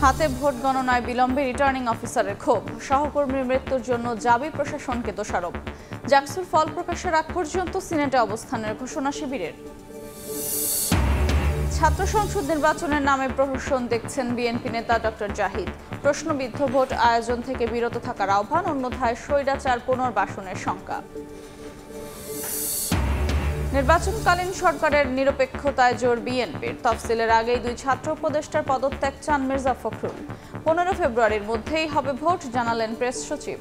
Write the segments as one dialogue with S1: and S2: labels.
S1: হাতে ভোট গণনায় বিলম্বে রিটার্নিং অফিসারের ক্ষোভ, সহকর্মীর মৃত্যুর জন্য জাবি প্রশাসনকে দোষারোপ। জাকসুর ফল প্রকাশের আগ পর্যন্ত সিনেটে অবস্থানের ঘোষণা শিবিরের। ছাত্র সংসদ নির্বাচনের নামে প্রহসন দেখছেন বিএনপি নেতা ডক্টর জাহিদ। প্রশ্নবিদ্ধ ভোট আয়োজন থেকে বিরত থাকার আহ্বান, অন্যথায় স্বৈরাচার পুনর্বাসনের শঙ্কা। নির্বাচনকালীন সরকারের নিরপেক্ষতায় জোর বিএনপির। তফসিলের আগেই দুই ছাত্র উপদেষ্টার পদত্যাগ চান মির্জা ফখরুল। 15 ফেব্রুয়ারির মধ্যেই হবে ভোট, জানালেন প্রেস সচিব।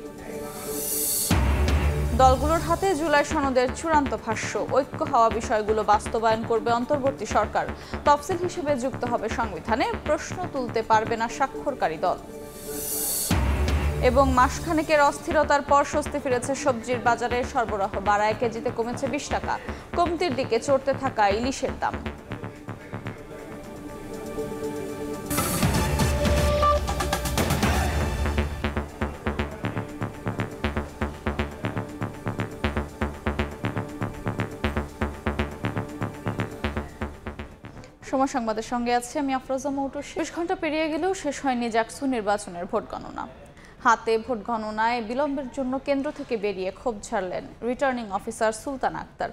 S1: দলগুলোর হাতে জুলাই সনদের চূড়ান্ত ভাষ্য, ঐক্য হওয়া বিষয়গুলো বাস্তবায়ন করবে অন্তর্বর্তী সরকার। তফসিল হিসেবে যুক্ত হবে সংবিধানে, প্রশ্ন তুলতে পারবে না স্বাক্ষরকারী দল। এবং মাসখানেকের অস্থিরতার পর স্বস্তি ফিরেছে সবজির বাজারে। সরবরাহ বাড়ায়, কেজিতে কমেছে 20 টাকা। কমতির দিকে চড়তে থাকা ইলিশের দাম। সময় সংবাদের সঙ্গে আছে আমি আফরোজা মৌটুর। 20 ঘন্টা পেরিয়ে গেলেও শেষ হয়নি জাকসু নির্বাচনের ভোট গণনা। হাতে ভোট গণনায় বিলম্বের জন্য কেন্দ্র থেকে বেরিয়ে ক্ষোভ ঝাড়লেন রিটার্নিং অফিসার সুলতান আক্তার।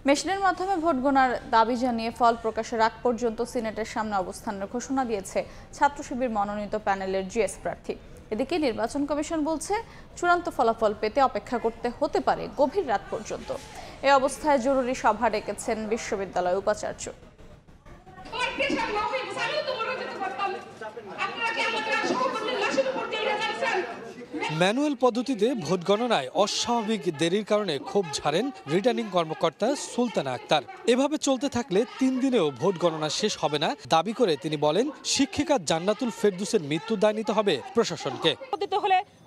S1: মেশিনের মাধ্যমে ভোট গণনার দাবি জানিয়ে ফল প্রকাশের আগ পর্যন্ত সিনেটের সামনে অবস্থানের ঘোষণা দিয়েছে ছাত্র শিবির মনোনীত প্যানেলের জিএস প্রার্থী। এদিকে নির্বাচন কমিশন বলছে, চূড়ান্ত ফলাফল পেতে অপেক্ষা করতে হতে পারে গভীর রাত পর্যন্ত। এ অবস্থায় জরুরি সভা ডেকেছেন বিশ্ববিদ্যালয় উপাচার্য।
S2: ম্যানুয়াল পদ্ধতিতে ভোট গণনায় অস্বাভাবিক দেরির কারণে ক্ষোভ ঝাড়েন রিটার্নিং কর্মকর্তা সুলতানা আক্তার। এভাবে চলতে থাকলে 3 দিনেও ভোট গণনা শেষ হবে না দাবি করে তিনি বলেন, শিক্ষিকা জান্নাতুল ফেরদৌসের মৃত্যুর দায় নিতে হবে প্রশাসনকে।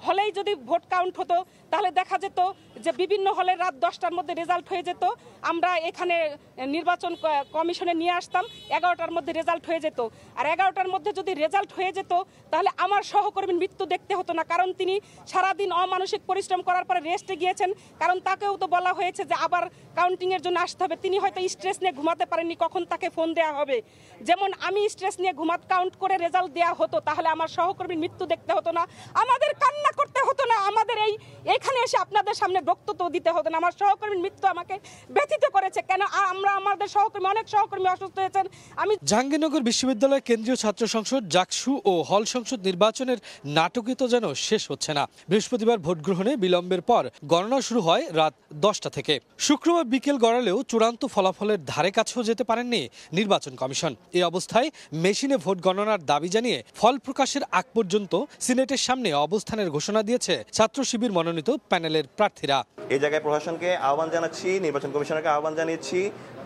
S3: হলেই যদি ভোট কাউন্ট হতো তাহলে দেখা যেত যে বিভিন্ন হলে রাত 10টার মধ্যে রেজাল্ট হয়ে যেত। আমরা এখানে নির্বাচন কমিশনে নিয়ে আসতাম, 11টার মধ্যে রেজাল্ট হয়ে যেত। আর 11টার মধ্যে যদি রেজাল্ট হয়ে যেত তাহলে আমার সহকর্মীর মৃত্যু দেখতে হতো না, কারণ তিনি সারাদিন অমানসিক পরিশ্রম করার পরে রেস্টে গিয়েছেন। কারণ তাকেও তো বলা হয়েছে যে আবার কাউন্টিং এর জন্য আসতে হবে। তিনি হয়তো স্ট্রেস নিয়ে ঘুমাতে পারেননি কখন তাকে ফোন দেওয়া হবে। যেমন আমি স্ট্রেস নিয়ে কাউন্ট করে রেজাল্ট দেওয়া হতো, তাহলে আমার সহকর্মীর মৃত্যু দেখতে হতো না, আমাদের কান্না করতে হতো না, আমাদের এইখানে এসে আপনাদের সামনে বক্তব্য দিতে হতো না। আমার সহকর্মীর মৃত্যু আমাকে ব্যথিত করেছে। কেন আমাদের সহকর্মী, অনেক সহকর্মী অসুস্থ হয়েছেন।
S2: জাহাঙ্গীরনগর বিশ্ববিদ্যালয় কেন্দ্রীয় ছাত্র সংসদ জাকসু ও হল সংসদ নির্বাচনের নাটকীয়তা যেন শেষ হচ্ছে না। বৃহস্পতিবার ভোট গ্রহণে বিলম্বের পর গণনা শুরু হয় রাত 10টা থেকে। শুক্রবার বিকেল গড়ালেও চূড়ান্ত ফলাফলের ধারে কাছেও যেতে পারেননি নির্বাচন কমিশন। এই অবস্থায় মেশিনে ভোট গণনার দাবি জানিয়ে ফল প্রকাশের আগ পর্যন্ত সিনেটের সামনে অবস্থানের ঘোষণা দিয়েছে ছাত্র শিবির মনোনীত প্যানেলের প্রার্থীরা।
S4: এই জায়গায় প্রশাসনকে আহ্বান জানাচ্ছি, নির্বাচন কমিশনারকে আহ্বান জানিয়েছি,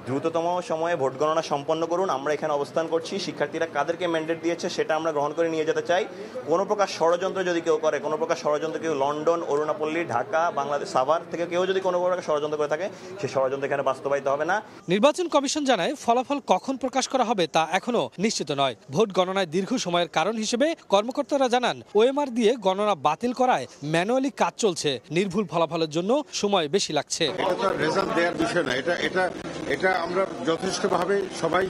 S4: দ্রুততম সময়ে ভোট গণনা সম্পন্ন করুন। আমরা এখানে অবস্থান করছি, শিক্ষার্থীরা কাদেরকে ম্যান্ডেট দিয়েছে সেটা আমরা গ্রহণ করে নিয়ে যেতে চাই। কোনো প্রকার ষড়যন্ত্র যদি কেউ করে, কোনো প্রকার ষড়যন্ত্র কেউ লন্ডন, অরুণাপল্লী, ঢাকা, বাংলাদেশ, সাভার থেকে কেউ যদি কোনো প্রকার ষড়যন্ত্র করে থাকে, সেই ষড়যন্ত্র এখানে বাস্তবায়িত হবে না।
S2: নির্বাচন কমিশন জানায়, ফলাফল কখন প্রকাশ করা হবে তা এখনো নিশ্চিত নয়। ভোট গণনায় দীর্ঘ সময়ের কারণ হিসেবে কর্মকর্তারা জানান, ওএমআর দিয়ে গণনা বাতিল করায় ম্যানুয়ালি কাজ চলছে, নির্ভুল ফলাফলের জন্য সময় বেশি লাগছে।
S5: এটা তো রেজাল্ট দেওয়ার বিষয় না, এটা আমরা যথেষ্টভাবে সবাই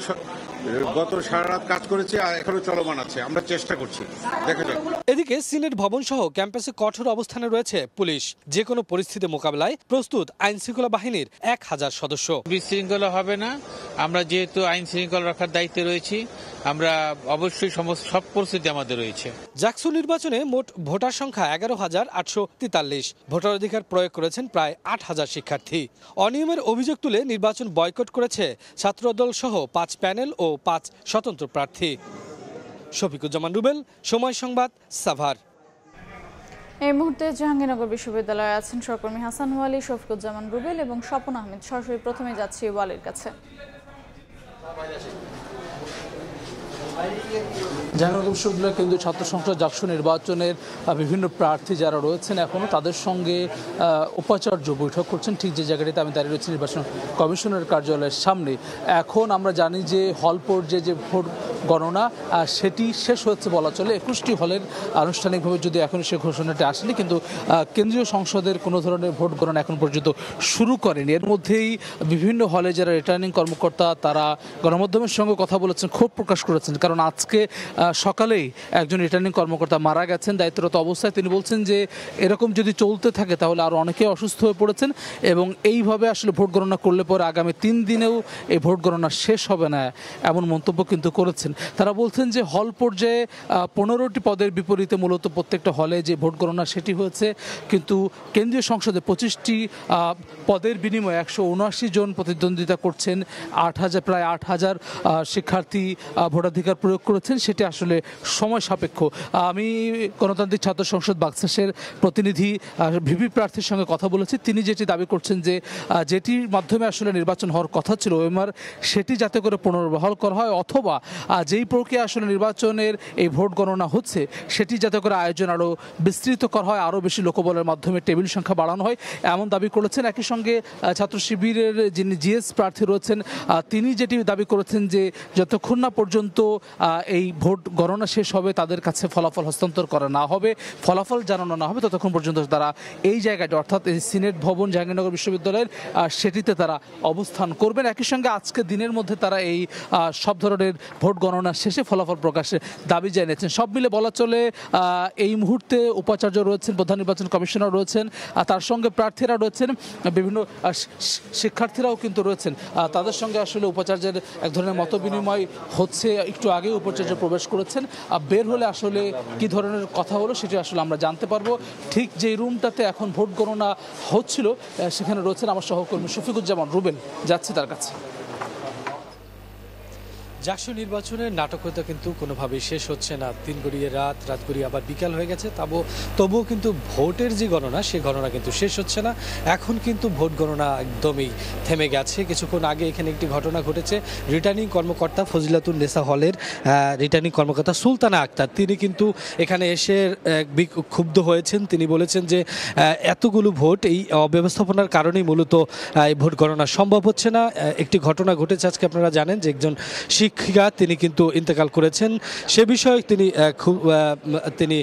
S5: গত সারা রাত কাজ করেছি আর এখনো চলমান আছে, আমরা চেষ্টা করছি, দেখা যাক।
S2: এদিকে সিনেট ভবন সহ ক্যাম্পাসে কঠোর অবস্থানে রয়েছে পুলিশ। যে কোনো পরিস্থিতি মোকাবেলায় প্রস্তুত আইন শৃঙ্খলা বাহিনীর 1000 সদস্য।
S6: বিশৃঙ্খলা হবে না, আমরা যেহেতু আইন শৃঙ্খলা রাখার দায়িত্বে রয়েছি, আমরা অবশ্যই সব পরিস্থিতি আমাদের রয়েছে।
S2: জাকসু নির্বাচনে মোট ভোটার সংখ্যা 11,843। ভোটার অধিকার প্রয়োগ করেছেন প্রায় 8,000 শিক্ষার্থী। অনিয়মের অভিযোগ তুলে নির্বাচন বয়কট করেছে ছাত্রদল সহ 5 প্যানেল ও 5 স্বতন্ত্র প্রার্থী। শফিকুজ্জামান রুবেল, সময় সংবাদ, সাভার।
S1: এই মুহূর্তে জাহাঙ্গীরনগর বিশ্ববিদ্যালয়ে আছেন সহকর্মী হাসান ওয়ালি, শফিকুজ্জামান রুবেল এবং স্বপন আহমেদ। সরাসরি প্রথমে যাচ্ছি ওয়ালির কাছে।
S7: জাহাঙ্গীরনগর বিশ্ববিদ্যালয় কেন্দ্রীয় ছাত্র সংসদ জাকসু নির্বাচনের বিভিন্ন প্রার্থী যারা রয়েছেন এখনও তাদের সঙ্গে উপাচার্য বৈঠক করছেন ঠিক যে জায়গাটিতে আমি দাঁড়িয়ে রয়েছি নির্বাচন কমিশনের কার্যালয়ের সামনে। এখন আমরা জানি যে হল পর্যায়ে যে ভোট গণনা সেটি শেষ হয়েছে বলা চলে। 21টি হলের আনুষ্ঠানিকভাবে যদি এখন সে ঘোষণাটি আসেনি, কিন্তু কেন্দ্রীয় সংসদের কোনো ধরনের ভোট গণনা এখন পর্যন্ত শুরু করেনি। এর মধ্যেই বিভিন্ন হলে যারা রিটার্নিং কর্মকর্তা তারা গণমাধ্যমের সঙ্গে কথা বলেছেন, ক্ষোভ প্রকাশ করেছেন, কারণ আজকে সকালেই একজন রিটার্নিং কর্মকর্তা মারা গেছেন দায়িত্বরত অবস্থায়। তিনি বলছেন যে এরকম যদি চলতে থাকে তাহলে আরও অনেকে অসুস্থ হয়ে পড়েছেন এবং এইভাবে আসলে ভোট গণনা করলে পরে আগামী 3 দিনেও এই ভোট গণনা শেষ হবে না, এমন মন্তব্য কিন্তু করেছেন। তারা বলছেন যে হল পর্যায়ে 15টি পদের বিপরীতে মূলত প্রত্যেকটা হলে যে ভোট গণনা সেটি হয়েছে, কিন্তু কেন্দ্রীয় সংসদে 25টি পদের বিনিময়ে 179 জন প্রতিদ্বন্দ্বিতা করছেন, প্রায় 8,000 শিক্ষার্থী ভোটাধিকার প্রয়োগ করেছেন। সেটি আসলে সময় সাপেক্ষ। আমি গণতান্ত্রিক ছাত্র সংসদ বাকশাসের প্রতিনিধি ভিপি প্রার্থীর সঙ্গে কথা বলেছি। তিনি যেটি দাবি করছেন যে যেটির মাধ্যমে আসলে নির্বাচন হওয়ার কথা ছিল ওএমআর, সেটি যাতে করে পুনর্বহাল করা হয়, অথবা যেই প্রক্রিয়া আসলে নির্বাচনের এই ভোট গণনা হচ্ছে সেটি যাতে করে আয়োজন আরও বিস্তৃত করা হয়, আরও বেশি লোকবলের মাধ্যমে টেবিল সংখ্যা বাড়ানো হয়, এমন দাবি করেছেন। একই সঙ্গে ছাত্র শিবিরের যিনি জিএস প্রার্থী রয়েছেন তিনি যেটি দাবি করেছেন যে যতক্ষণ না পর্যন্ত এই ভোট গণনা শেষ হবে, তাদের কাছে ফলাফল হস্তান্তর করা না হবে, ফলাফল জানানো না হবে, ততক্ষণ পর্যন্ত তারা এই জায়গাটি অর্থাৎ এই সিনেট ভবন জাহাঙ্গীরনগর বিশ্ববিদ্যালয়ের সেটিতে তারা অবস্থান করবেন। একই সঙ্গে আজকে দিনের মধ্যে তারা এই সব ধরনের ভোট গণনা শেষে ফলাফল প্রকাশের দাবি জানিয়েছেন। সব মিলে বলা চলে এই মুহূর্তে উপাচার্য রয়েছেন, প্রধান নির্বাচন কমিশনার রয়েছেন, তার সঙ্গে প্রার্থীরা রয়েছেন, বিভিন্ন শিক্ষার্থীরাও কিন্তু রয়েছেন। তাদের সঙ্গে আসলে উপাচার্যের এক ধরনের মত বিনিময় হচ্ছে। একটু আগে উপাচার্য প্রবেশ করেছেন, বের হলে আসলে কি ধরনের কথা হলো সেটি আসলে আমরা জানতে পারবো। ঠিক যেই রুমটাতে এখন ভোট গণনা হচ্ছিল সেখানে রয়েছেন আমার সহকর্মী শফিকুজ্জামান রুবেল, যাচ্ছে তার কাছে।
S2: জাকসু নির্বাচনের নাটকতা কিন্তু কোনোভাবেই শেষ হচ্ছে না। দিন গড়িয়ে রাত গড়িয়ে আবার বিকাল হয়ে গেছে, তবুও কিন্তু ভোটের যে গণনা সে গণনা কিন্তু শেষ হচ্ছে না। এখন কিন্তু ভোট গণনা একদমই থেমে গেছে। কিছুক্ষণ আগে এখানে একটি ঘটনা ঘটেছে। রিটার্নিং কর্মকর্তা ফজিলাতুন নেসা হলের রিটার্নিং কর্মকর্তা সুলতানা আক্তার তিনি কিন্তু এখানে এসে ক্ষুব্ধ হয়েছেন। তিনি বলেছেন যে এতগুলো ভোট এই অব্যবস্থাপনার কারণেই মূলত এই ভোট গণনা সম্ভব হচ্ছে না। একটি ঘটনা ঘটেছে আজকে, আপনারা জানেন যে একজন শিক্ষিকা তিনি কিন্তু ইন্তেকাল করেছেন। সে বিষয়ে তিনি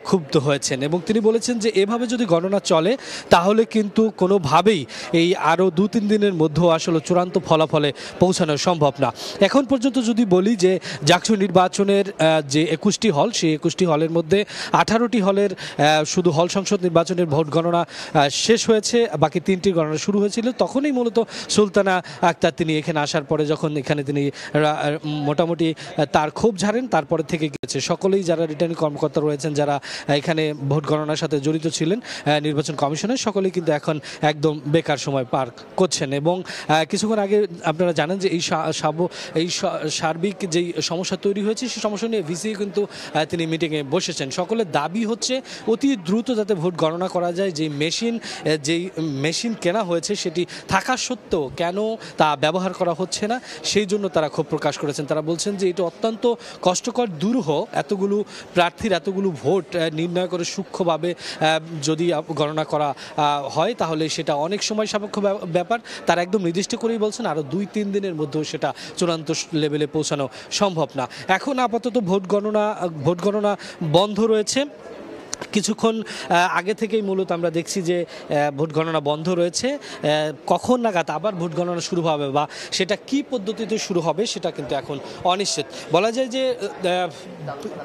S2: ক্ষুব্ধ হয়েছেন এবং তিনি বলেছেন যে এভাবে যদি গণনা চলে তাহলে কিন্তু কোনোভাবেই এই আরও 2-3 দিনের মধ্যেও আসলে চূড়ান্ত ফলাফলে পৌঁছানো সম্ভব না। এখন পর্যন্ত যদি বলি যে জাকসু নির্বাচনের যে 21টি হল, সেই 21টি হলের মধ্যে 18টি হলের শুধু হল সংসদ নির্বাচনের ভোট গণনা শেষ হয়েছে, বাকি 3টি গণনা শুরু হয়েছিল। তখনই মূলত সুলতানা আক্তার তিনি এখানে আসার পরে যখন এখানে তিনি মোটামুটি তার ক্ষোভ ঝাড়েন, তারপরে থেকে গেছে সকলেই যারা রিটার্নিং কর্মকর্তা রয়েছেন, যারা এখানে ভোট গণনার সাথে জড়িত ছিলেন নির্বাচন কমিশনের, সকলেই কিন্তু এখন একদম বেকার সময় পার করছেন। এবং কিছুক্ষণ আগে আপনারা জানেন যে এই সার্বিক যেই সমস্যা তৈরি হয়েছে সেই সমস্যা নিয়ে ভিসি কিন্তু তিনি মিটিংয়ে বসেছেন। সকলের দাবি হচ্ছে অতি দ্রুত যাতে ভোট গণনা করা যায়। যেই মেশিন কেনা হয়েছে সেটি থাকা সত্ত্বেও কেন তা ব্যবহার করা হচ্ছে না, সেই জন্য তারা ক্ষোভ প্রকাশ করেছেন। তারা বলছেন যে এটা অত্যন্ত কষ্টকর, দুরূহ। এতগুলো প্রার্থীর এতগুলো ভোট নির্ণয় করে সূক্ষ্মভাবে যদি গণনা করা হয় তাহলে সেটা অনেক সময় সাপেক্ষ ব্যাপার। তারা একদম নির্দিষ্ট করেই বলছেন আরও 2-3 দিনের মধ্যেও সেটা চূড়ান্ত লেভেলে পৌঁছানো সম্ভব না। এখন আপাতত ভোট গণনা বন্ধ রয়েছে। কিছুক্ষণ আগে থেকেই মূলত আমরা দেখছি যে ভোট গণনা বন্ধ রয়েছে। কখন নাগাদ আবার ভোট গণনা শুরু হবে বা সেটা কি পদ্ধতিতে শুরু হবে সেটা কিন্তু এখন অনিশ্চিত। বলা যায় যে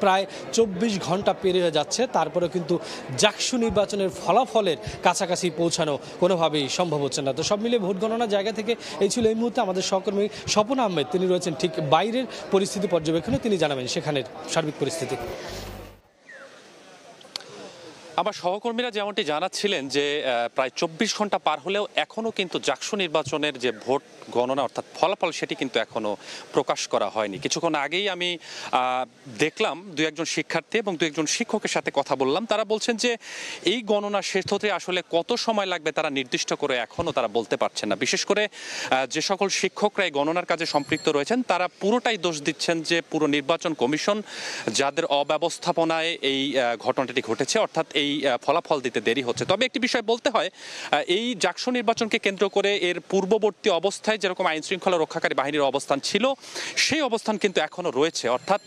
S2: প্রায় 24 ঘন্টা পেরিয়ে যাচ্ছে, তারপরে কিন্তু জাকসু নির্বাচনের ফলাফলের কাছাকাছি পৌঁছানো কোনোভাবেই সম্ভব হচ্ছে না। তো সব মিলিয়ে ভোট গণনার জায়গা থেকে এই ছিল এই মুহূর্তে আমাদের সহকর্মী স্বপন আহমেদ। তিনি রয়েছেন ঠিক বাইরের পরিস্থিতি পর্যবেক্ষণে, তিনি জানাবেন সেখানের সার্বিক পরিস্থিতি।
S8: আমার সহকর্মীরা যেমনটি জানাচ্ছিলেন যে প্রায় 24 ঘন্টা পার হলেও এখনও কিন্তু জাকসু নির্বাচনের যে ভোট গণনা অর্থাৎ ফলাফল সেটি কিন্তু এখনও প্রকাশ করা হয়নি। কিছুক্ষণ আগেই আমি দেখলাম 2-1 শিক্ষার্থী এবং 2-1 শিক্ষকের সাথে কথা বললাম। তারা বলছেন যে এই গণনা শেষ হতে আসলে কত সময় লাগবে তারা নির্দিষ্ট করে এখনও তারা বলতে পারছেন না। বিশেষ করে যে সকল শিক্ষকরা এই গণনার কাজে সম্পৃক্ত রয়েছেন তারা পুরোটাই দোষ দিচ্ছেন যে পুরো নির্বাচন কমিশন যাদের অব্যবস্থাপনায় এই ঘটনাটি ঘটেছে, অর্থাৎ এই এই ফলাফল দিতে দেরি হচ্ছে। তবে একটি বিষয় বলতে হয়, এই জাকসু নির্বাচনকে কেন্দ্র করে এর পূর্ববর্তী অবস্থায় যেরকম আইন শৃঙ্খলা রক্ষাকারী বাহিনীর অবস্থান ছিল, সেই অবস্থান কিন্তু এখনো রয়েছে। অর্থাৎ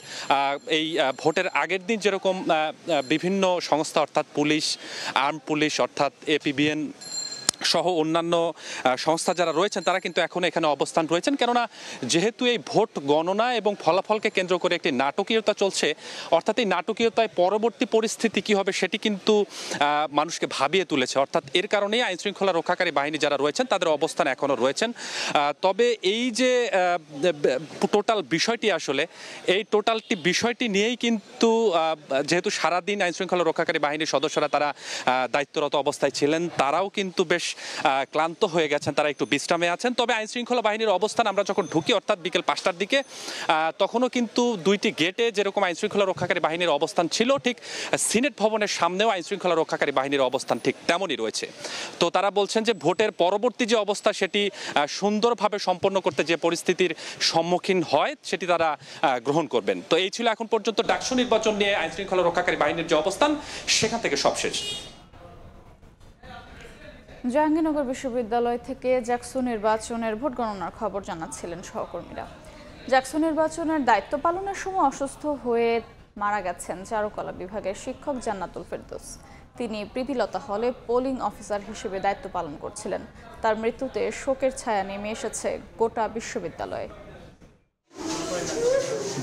S8: এই ভোটের আগের দিন যেরকম বিভিন্ন সংস্থা অর্থাৎ পুলিশ, আর্ম পুলিশ অর্থাৎ এপিবিএন সহ অন্যান্য সংস্থা যারা রয়েছেন তারা কিন্তু এখনো এখানে অবস্থান রয়েছেন। কেননা যেহেতু এই ভোট গণনা এবং ফলাফলকে কেন্দ্র করে একটি নাটকীয়তা চলছে, অর্থাৎ এই নাটকীয়তায় পরবর্তী পরিস্থিতি কি হবে সেটি কিন্তু মানুষকে ভাবিয়ে তুলেছে। অর্থাৎ এর কারণেই আইন শৃঙ্খলা রক্ষাকারী বাহিনী যারা রয়েছেন তাদের অবস্থান এখনো রয়েছেন। তবে এই যে টোটাল বিষয়টি, আসলে এই টোটালটি বিষয়টি নিয়েই কিন্তু যেহেতু সারাদিন আইন শৃঙ্খলা রক্ষাকারী বাহিনীর সদস্যরা তারা দায়িত্বরত অবস্থায় ছিলেন, তারাও কিন্তু বেশ ক্লান্ত হয়ে গেছেন, তারা একটু বিশ্রামে আছেন। তবে আইন শৃঙ্খলা বাহিনীর অবস্থান আমরা যখন ঢুকি অর্থাৎ বিকেল 5টার দিকে, তখনও কিন্তু 2টি গেটে যেরকম আইন শৃঙ্খলা রক্ষাকারী বাহিনীর অবস্থান ছিল, ঠিক সিনেট ভবনের সামনেও আইন শৃঙ্খলা রক্ষাকারী বাহিনীর অবস্থান ঠিক তেমনই রয়েছে। তো তারা বলছেন যে ভোটের পরবর্তী যে অবস্থা সেটি সুন্দরভাবে সম্পন্ন করতে যে পরিস্থিতির সম্মুখীন হয় সেটি তারা গ্রহণ করবেন। তো এই ছিল এখন পর্যন্ত ডাকসু নির্বাচন নিয়ে আইন শৃঙ্খলা রক্ষাকারী বাহিনীর যে অবস্থান, সেখান থেকে সব শেষ।
S1: জাহাঙ্গীরনগর বিশ্ববিদ্যালয় থেকে জাকসু নির্বাচনের ভোট গণনার খবর জানাচ্ছিলেন সহকর্মীরা। জাকসু নির্বাচনের দায়িত্ব পালনের সময় অসুস্থ হয়ে মারা গেছেন চারুকলা বিভাগের শিক্ষক জান্নাতুল ফেরদৌস। তিনি প্রীতিলতা হলে পোলিং অফিসার হিসেবে দায়িত্ব পালন করছিলেন। তার মৃত্যুতে শোকের ছায়া নেমে এসেছে গোটা বিশ্ববিদ্যালয়ে।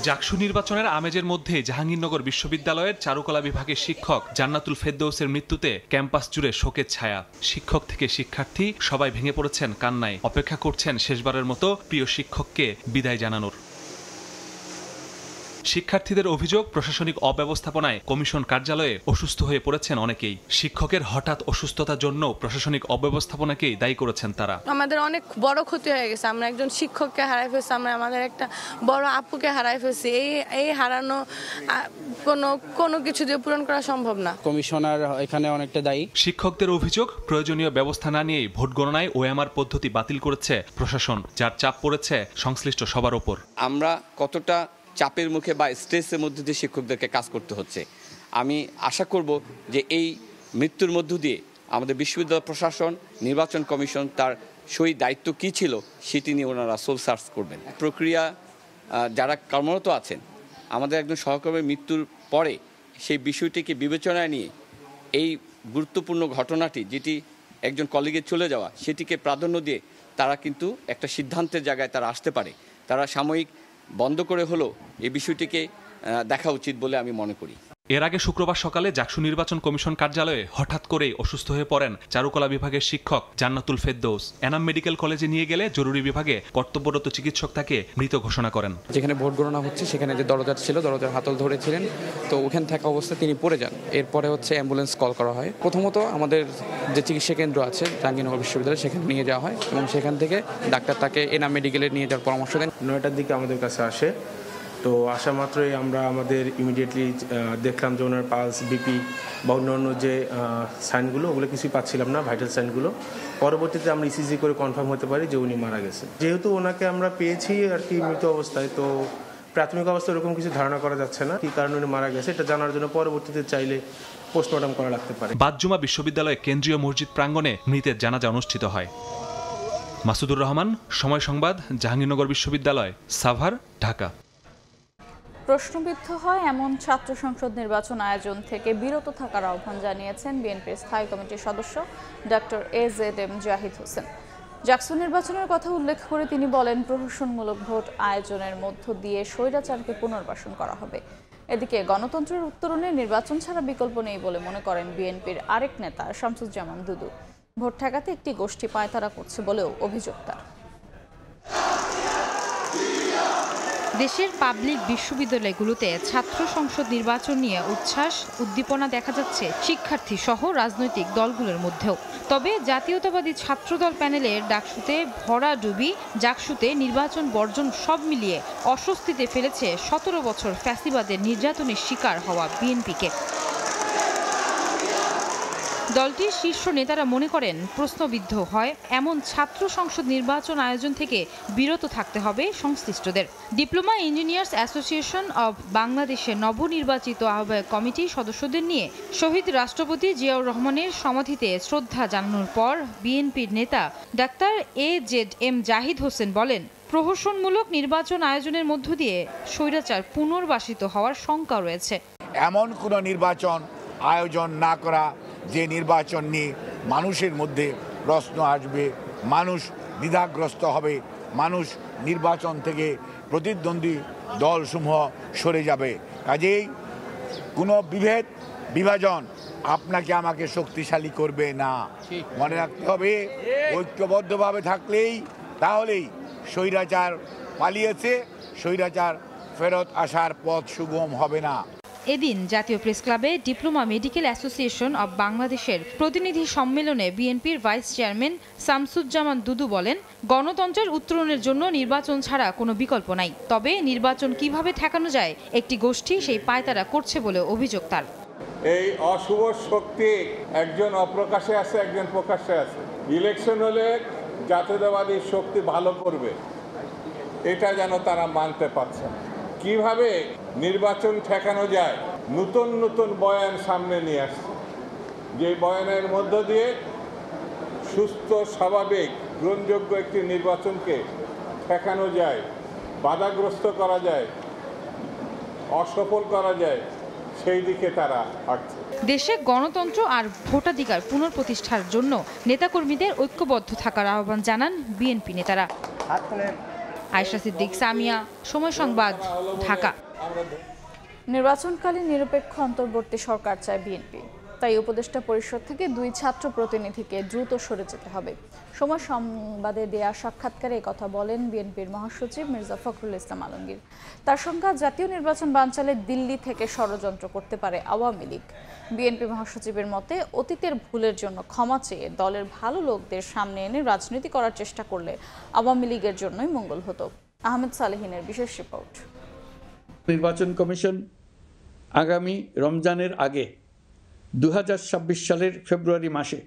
S9: জাকসু নির্বাচনের আমেজের মধ্যে জাহাঙ্গীরনগর বিশ্ববিদ্যালয়ের চারুকলা বিভাগের শিক্ষক জান্নাতুল ফেরদৌসের মৃত্যুতে ক্যাম্পাস জুড়ে শোকের ছায়া। শিক্ষক থেকে শিক্ষার্থী সবাই ভেঙে পড়েছেন কান্নায়, অপেক্ষা করছেন শেষবারের মতো প্রিয় শিক্ষককে বিদায় জানানোর। শিক্ষার্থীদের অভিযোগ, প্রশাসনিক অব্যবস্থাপনায় কমিশন কার্যালয়ে অসুস্থ হয়ে পড়েছেন অনেকেই। শিক্ষকের হঠাৎ অসুস্থতার জন্য প্রশাসনিক অব্যবস্থাপনাকেই দায়ী করেছেন তারা।
S10: আমাদের অনেক বড় ক্ষতি হয়ে গেছে, আমরা একজন শিক্ষককে হারাই ফেলছি, আমরা আমাদের একটা বড় আপুকে হারাই ফেলছি। এই হারানো কোনো কিছু দিয়ে পূরণ করা সম্ভব না।
S11: কমিশনার এখানে অনেকটা দায়ী।
S9: শিক্ষকদের অভিযোগ, প্রয়োজনীয় ব্যবস্থা না নিয়েই ভোট গণনায় ওএমআর পদ্ধতি বাতিল করেছে প্রশাসন, যার চাপ পড়েছে সংশ্লিষ্ট সবার ওপর।
S12: আমরা কতটা চাপের মুখে বা স্ট্রেসের মধ্যে দিয়ে শিক্ষকদেরকে কাজ করতে হচ্ছে। আমি আশা করব যে এই মৃত্যুর মধ্য দিয়ে আমাদের বিশ্ববিদ্যালয় প্রশাসন, নির্বাচন কমিশন তার সেই দায়িত্ব কী ছিল সেটি নিয়ে ওনারা সোল সার্চ করবেন। প্রক্রিয়া যারা কর্মরত আছেন, আমাদের একজন সহকর্মীর মৃত্যুর পরে সেই বিষয়টিকে বিবেচনায় নিয়ে এই গুরুত্বপূর্ণ ঘটনাটি, যেটি একজন কলিগের চলে যাওয়া, সেটিকে প্রাধান্য দিয়ে তারা কিন্তু একটা সিদ্ধান্তের জায়গায় তারা আসতে পারে। তারা সাময়িক বন্ধ করে হলো এই বিষয়টিকে দেখা উচিত বলে আমি মনে করি।
S9: এর আগে শুক্রবার সকালে জাকসু নির্বাচন কমিশন কার্যালয়ে হঠাৎ করেই অসুস্থ হয়ে পড়েন চারুকলা বিভাগের শিক্ষক জান্নাতুল ফেরদৌস। এনাম মেডিকেল কলেজে নিয়ে গেলে জরুরি বিভাগে কর্তব্যরত চিকিৎসক তাকে মৃত ঘোষণা করেন।
S11: যেখানে ভোট গণনা হচ্ছে সেখানে যে দরজা ছিল, দরজার হাতল ধরেছিলেন, তো ওখানে থাকা অবস্থায় তিনি পড়ে যান। এরপরে অ্যাম্বুলেন্স কল করা হয়। প্রথমত আমাদের যে চিকিৎসা কেন্দ্র আছে জাহাঙ্গীরনগর বিশ্ববিদ্যালয়, সেখানে নিয়ে যাওয়া হয় এবং সেখান থেকে ডাক্তার তাকে এনাম মেডিকেলে নিয়ে যাওয়ার পরামর্শ দেন।
S13: 9টার দিকে আমাদের কাছে আসে। তো আসা মাত্রই আমরা আমাদের ইমিডিয়েটলি দেখলাম যে ওনার পালস, বিপি বা অন্যান্য যে সাইনগুলো, ওগুলো কিছুই পাচ্ছিলাম না, ভাইটাল সাইনগুলো। পরবর্তীতে আমরা ইসিজি করে কনফার্ম হতে পারি যে উনি মারা গেছে। যেহেতু ওনাকে আমরা পেয়েছি আর কি মৃত অবস্থায়, তো প্রাথমিক অবস্থায় এরকম কিছু ধারণা করা যাচ্ছে না কী কারণে উনি মারা গেছে। এটা জানার জন্য পরবর্তীতে চাইলে পোস্টমর্টম করা লাগতে পারে।
S9: বাদজুমা বিশ্ববিদ্যালয়ে কেন্দ্রীয় মসজিদ প্রাঙ্গণে মৃতের জানাজা অনুষ্ঠিত হয়। মাসুদুর রহমান, সময় সংবাদ, জাহাঙ্গীরনগর বিশ্ববিদ্যালয়, সাভার, ঢাকা।
S1: প্রশ্নবিদ্ধ হয় এমন ছাত্র সংসদ নির্বাচন আয়োজন থেকে বিরত থাকার আহ্বান জানিয়েছেন বিএনপির স্থায়ী কমিটির সদস্য ডক্টর AZM জাহিদ হোসেন। জাকসু নির্বাচনের কথা উল্লেখ করে তিনি বলেন, প্রহসনমূলক ভোট আয়োজনের মধ্য দিয়ে স্বৈরাচারকে পুনর্বাসন করা হবে। এদিকে গণতন্ত্রের উত্তরণে নির্বাচন ছাড়া বিকল্প নেই বলে মনে করেন বিএনপির আরেক নেতা শামসুজ্জামান দুদু। ভোট ঠেকাতে একটি গোষ্ঠী পায়তারা করছে বলেও অভিযোগ তার।
S14: দেশের পাবলিক বিশ্ববিদ্যালয়গুলোতে ছাত্র সংসদ নির্বাচন নিয়ে উচ্ছ্বাস উদ্দীপনা দেখা যাচ্ছে শিক্ষার্থী সহ রাজনৈতিক দলগুলোর মধ্যেও। তবে জাতীয়তাবাদী ছাত্রদল প্যানেলের ডাকসুতে ভরাডুবি, জাকসুতে নির্বাচন বর্জন সব মিলিয়ে অস্বস্তিতে ফেলেছে 17 বছর ফ্যাসিবাদের নির্যাতনের শিকার হওয়া বিএনপিকে। দলটির শীর্ষ নেতারা মনে করেন প্রশ্নবিদ্ধ হয় এমন ছাত্র সংসদ নির্বাচন আয়োজন থেকে বিরত থাকতে হবে সংশ্লিষ্টদের। ডিপ্লোমা ইঞ্জিনিয়ার্স অ্যাসোসিয়েশন অব বাংলাদেশের নবনির্বাচিত আহ্বায়ক কমিটির সদস্যদের নিয়ে শহীদ রাষ্ট্রপতি জিয়াউর রহমানের সমাধিতে শ্রদ্ধা জানানোর পর বিএনপির নেতা ডাক্তার AZM জাহিদ হোসেন বলেন, প্রহসনমূলক নির্বাচন আয়োজনের মধ্য দিয়ে স্বৈরাচার পুনর্বাসিত হওয়ার শঙ্কা রয়েছে।
S15: এমন কোনো নির্বাচন আয়োজন না করা যে নির্বাচন নিয়ে মানুষের মধ্যে প্রশ্ন আসবে, মানুষ দ্বিধাগ্রস্ত হবে, মানুষ নির্বাচন থেকে প্রতিদ্বন্দ্বী দলসমূহ সরে যাবে। কাজেই কোনো বিভাজন আপনাকে আমাকে শক্তিশালী করবে না। মনে রাখতে হবে ঐক্যবদ্ধভাবে থাকলেই তাহলেই স্বৈরাচার পালিয়েছে, স্বৈরাচার ফেরত আসার পথ সুগম হবে না।
S14: এদিন জাতীয় প্রেস ক্লাবে ডিপ্লোমা মেডিকেল অ্যাসোসিয়েশন অব বাংলাদেশের প্রতিনিধি সম্মেলনে বিএনপির ভাইস চেয়ারম্যান শামসুজ্জামান দুদু বলেন, গণতন্ত্রের উত্তরণের জন্য নির্বাচন ছাড়া কোনো বিকল্প নাই। তবে নির্বাচন কিভাবে ঠেকানো যায় একটি গোষ্ঠী সেই পায়তারা করছে বলে অভিযোগ তার।
S16: এই অশুভ শক্তি একজন অপ্রকাশে আছে, একজন প্রকাশ্যে আছে। ইলেকশন হলে জাতীয়তাবাদী শক্তি ভালো করবে, এটা যেন তারা মানতে পারছে। কিভাবে নির্বাচন ঠেকানো যায় নতুন নতুন বয়ান সামনে নিয়ে আসছে, যে বয়ানের মধ্য দিয়ে সুস্থ স্বাভাবিক গ্রহণযোগ্য একটি নির্বাচনকে ঠেকানো যায়, বাধাগ্রস্ত করা যায়, অসফল করা যায়, সেই দিকে তারা হাঁটছে।
S14: দেশে গণতন্ত্র আর ভোটাধিকার পুনঃপ্রতিষ্ঠার জন্য নেতাকর্মীদের ঐক্যবদ্ধ থাকার আহ্বান জানান বিএনপি নেতারা। আয়েশা সিদ্দিক, সামিয়া, সময় সংবাদ, ঢাকা।
S1: নির্বাচনকালীন নিরপেক্ষ অন্তর্বর্তী সরকার চায় বিএনপি, তাই উপদেষ্টা পরিষদ থেকে 2 ছাত্র প্রতিনিধিকে দ্রুত সরে যেতে হবে। সময় সংবাদে দেয়া সাক্ষাৎকারে কথা বলেন বিএনপির মহাসচিব মির্জা ফখরুল ইসলাম আলমগীর। তার সংখ্যা জাতীয় নির্বাচন বানচালে দিল্লি থেকে ষড়যন্ত্র করতে পারে আওয়ামী লীগ। বিএনপি মহাসচিবের মতে, অতীতের ভুলের জন্য ক্ষমা চেয়ে দলের ভালো লোকদের সামনে এনে রাজনীতি করার চেষ্টা করলে আওয়ামী লীগের জন্যই মঙ্গল হতো। আহমেদ সালেহিনের বিশেষ রিপোর্ট।
S17: নির্বাচন কমিশন আগামী রমজানের আগে 2026 সালের ফেব্রুয়ারি মাসে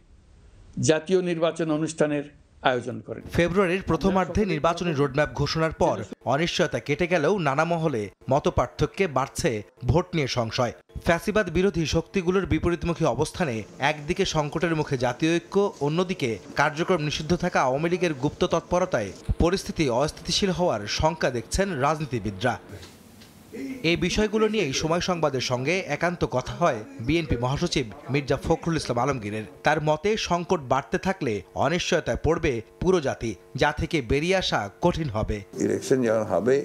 S17: জাতীয় নির্বাচন অনুষ্ঠানের আয়োজন করেন।
S18: ফেব্রুয়ারির প্রথমার্ধে নির্বাচনী রোডম্যাপ ঘোষণার পর অনিশ্চয়তা কেটে গেলেও নানা মহলে মতপার্থক্যে বাড়ছে ভোট নিয়ে সংশয়। ফ্যাসিবাদ বিরোধী শক্তিগুলোর বিপরীতমুখী অবস্থানে একদিকে সংকটের মুখে জাতীয় ঐক্য, অন্যদিকে কার্যক্রম নিষিদ্ধ থাকা আওয়ামী লীগের গুপ্ত তৎপরতায় পরিস্থিতি অস্থিতিশীল হওয়ার শঙ্কা দেখছেন রাজনীতিবিদরা। এই বিষয়গুলো নিয়েই সময় সংবাদের সঙ্গে একান্ত কথা হয় বিএনপি মহাসচিব মির্জা ফখরুল ইসলাম আলমগীরের। তার মতে, সংকট বাড়তে থাকলে অনিশ্চয়তায় পড়বে পুরো জাতি, যা থেকে বেরিয়ে আসা কঠিন হবে।
S19: ইলেকশন যখন হবে,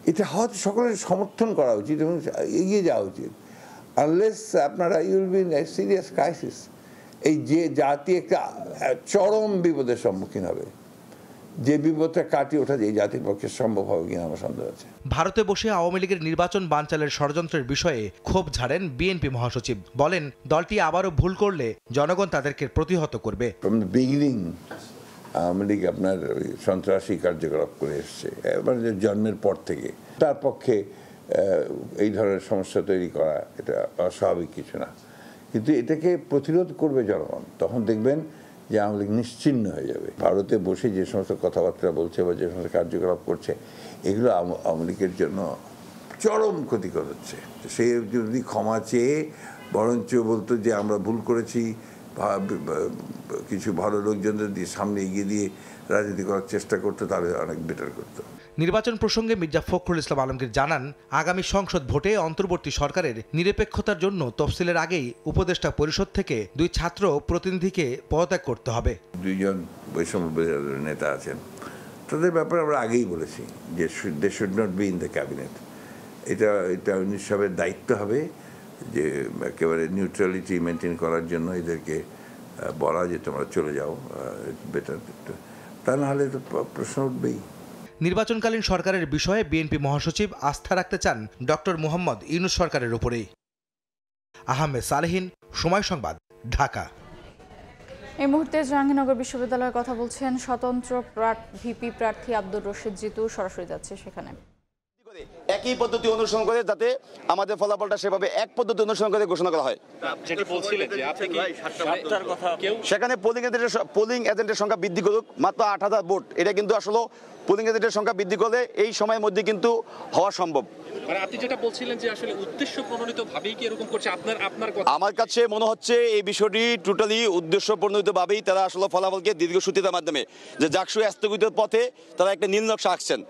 S19: এটা হয়তো সকলের সমর্থন করা উচিত এবং এগিয়ে যাওয়া উচিত। আনলেস আপনারা you'll be in a serious crisis, এই যে জাতি একটা চরম বিপদের সম্মুখীন হবে, যে বিপদটা কাটিয়ে ওঠা এই জাতির পক্ষে সম্ভব হবে কিনা আমার সন্দেহ আছে।
S18: ভারতে বসে আওয়ামী লীগের নির্বাচন বানচালের ষড়যন্ত্রের বিষয়ে ক্ষোভ ঝাড়েন বিএনপি মহাসচিব। বলেন, দলটি আবারও ভুল করলে জনগণ তাদেরকে প্রতিহত করবে।
S19: From the beginning Awami League আপনার সন্ত্রাসী কার্যকলাপ করে এসছে, এবার জন্মের পর থেকে। তার পক্ষে এই ধরনের সমস্যা তৈরি করা এটা অস্বাভাবিক কিছু না, কিন্তু এটাকে প্রতিরোধ করবে জনগণ। তখন দেখবেন যে আওয়ামী লীগ নিশ্চিহ্ন হয়ে যাবে। ভারতে বসে যে সমস্ত কথাবার্তা বলছে বা যে সমস্ত কার্যকলাপ করছে, এগুলো আওয়ামী লীগের জন্য চরম ক্ষতিকর হচ্ছে। সে যদি ক্ষমা চেয়ে বরঞ্চ বলতো যে আমরা ভুল করেছি, কিছু ভালো লোকজনদের দিয়ে সামনে এগিয়ে দিয়ে রাজনীতি করার চেষ্টা করতো, তাহলে অনেক বেটার করতো।
S18: নির্বাচন প্রসঙ্গে মির্জা ফখরুল ইসলাম আলমগীর জানান, আগামী সংসদ ভোটে অন্তর্বর্তী সরকারের নিরপেক্ষতার জন্য তফসিলের আগেই উপদেষ্টা পরিষদ থেকে 2 ছাত্র প্রতিনিধিকে পদত্যাগ করতে হবে।
S19: 2 জন বৈষম্য নেতা আছেন, তাদের ব্যাপারে আমরা আগেই বলেছি যে they should not be in the cabinet. এটা নিঃসবের দায়িত্ব হবে যে একেবারে নিউট্রালিটি মেনটেন করার জন্য এদেরকে বলা যে তোমরা চলে যাও, বেটার। তা না হলে তো প্রশ্ন উঠবেই।
S18: নির্বাচনকালীন সরকারের বিষয়ে বিএনপি মহাসচিব আস্থা রাখতে চান ডক্টর মোহাম্মদ ইউনূস সরকারের উপরেই। আহমেদ সালেহিন, সময় সংবাদ, ঢাকা।
S1: এই মুহূর্তে জাহাঙ্গীরনগর বিশ্ববিদ্যালয়ের কথা বলছেন স্বতন্ত্র ভিপি প্রার্থী আব্দুর রশিদ জিতু। সরাসরি যাচ্ছে সেখানে।
S20: একই পদ্ধতি অনুসরণ করে, যাতে আমাদের ফলাফলটা সেভাবে এক পদ্ধতি অনুসরণ করে ঘোষণা করা হয়।
S8: যেটি বলছিলেন যে আপনি কি সাতটার কথা
S20: সেখানে পোলিং এজেন্টের সংখ্যা বৃদ্ধি করুক, মাত্র 8000 ভোট, এটা কিন্তু আসলে পোলিং এজেন্টের সংখ্যা বৃদ্ধি করলে এই সময়ের মধ্যে কিন্তু হওয়া সম্ভব।
S8: মানে আপনি যেটা বলছিলেন যে আসলে উদ্দেশ্য প্রণোদিত ভাবেই কি এরকম করছে আপনার কথা?
S20: আমার কাছে মনে হচ্ছে এই বিষয়টি টোটালি উদ্দেশ্য প্রণোদিত ভাবেই তারা আসলে ফলাফলকে দীর্ঘসূত্রিতার মাধ্যমে যে জাকসু স্থগিতের পথে তারা একটা নীল নকশা আঁকছেন।